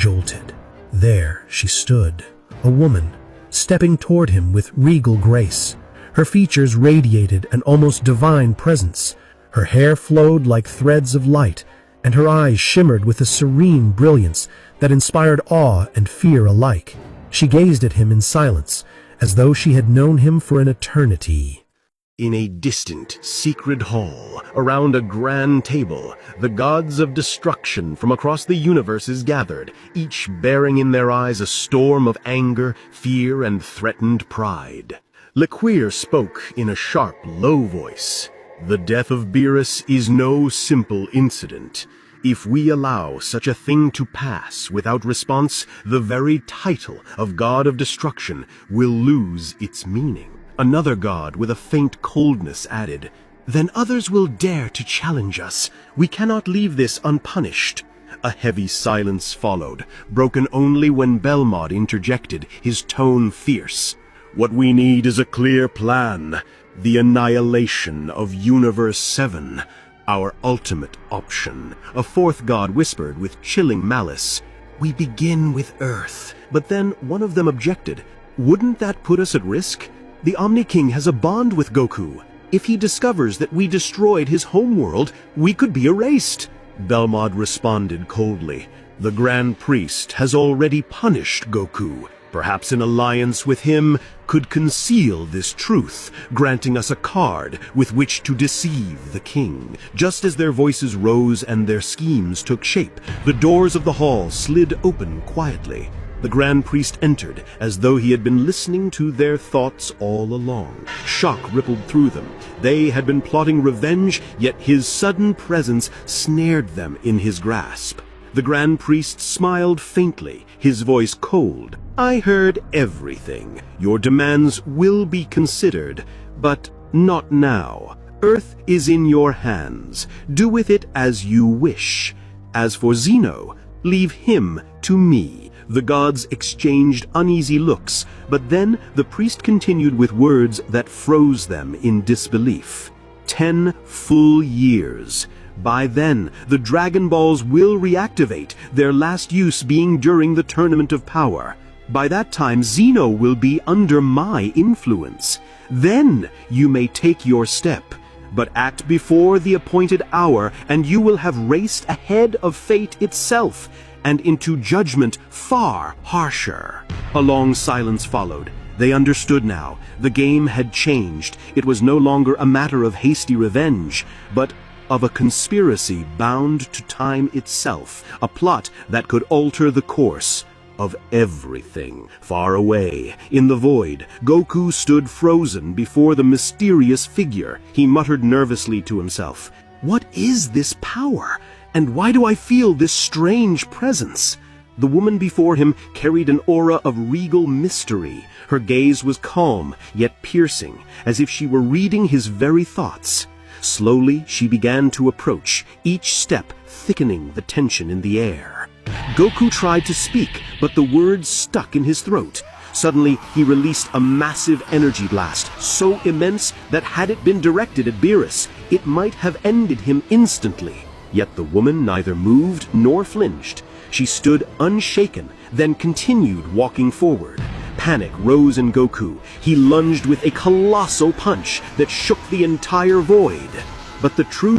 jolted. There she stood, a woman, stepping toward him with regal grace. Her features radiated an almost divine presence. Her hair flowed like threads of light, and her eyes shimmered with a serene brilliance that inspired awe and fear alike. She gazed at him in silence, as though she had known him for an eternity. In a distant, secret hall, around a grand table, the gods of destruction from across the universes gathered, each bearing in their eyes a storm of anger, fear, and threatened pride. Lequir spoke in a sharp, low voice. The death of Beerus is no simple incident. If we allow such a thing to pass without response, the very title of God of Destruction will lose its meaning. Another god with a faint coldness added, "Then others will dare to challenge us. We cannot leave this unpunished." A heavy silence followed, broken only when Belmod interjected, his tone fierce. "What we need is a clear plan. The annihilation of Universe 7. Our ultimate option." A fourth god whispered with chilling malice, "We begin with Earth." But then one of them objected, "Wouldn't that put us at risk? The Omni King has a bond with Goku. If he discovers that we destroyed his homeworld, we could be erased." Belmod responded coldly, "The Grand Priest has already punished Goku. Perhaps an alliance with him could conceal this truth, granting us a card with which to deceive the king." Just as their voices rose and their schemes took shape, the doors of the hall slid open quietly. The Grand Priest entered, as though he had been listening to their thoughts all along. Shock rippled through them. They had been plotting revenge, yet his sudden presence snared them in his grasp. The Grand Priest smiled faintly, his voice cold. "I heard everything. Your demands will be considered, but not now. Earth is in your hands. Do with it as you wish. As for Zeno, leave him to me." The gods exchanged uneasy looks, but then the priest continued with words that froze them in disbelief. 10 full years. By then, the Dragon Balls will reactivate, their last use being during the Tournament of Power. By that time, Zeno will be under my influence. Then you may take your step, but act before the appointed hour, and you will have raced ahead of fate itself, and into judgment far harsher. A long silence followed. They understood now. The game had changed. It was no longer a matter of hasty revenge, but of a conspiracy bound to time itself, a plot that could alter the course of everything. Far away, in the void, Goku stood frozen before the mysterious figure. He muttered nervously to himself, "What is this power? And why do I feel this strange presence?" The woman before him carried an aura of regal mystery. Her gaze was calm, yet piercing, as if she were reading his very thoughts. Slowly she began to approach, each step thickening the tension in the air. Goku tried to speak, but the words stuck in his throat. Suddenly, he released a massive energy blast, so immense that had it been directed at Beerus, it might have ended him instantly. Yet the woman neither moved nor flinched. She stood unshaken, then continued walking forward. Panic rose in Goku. He lunged with a colossal punch that shook the entire void. But the true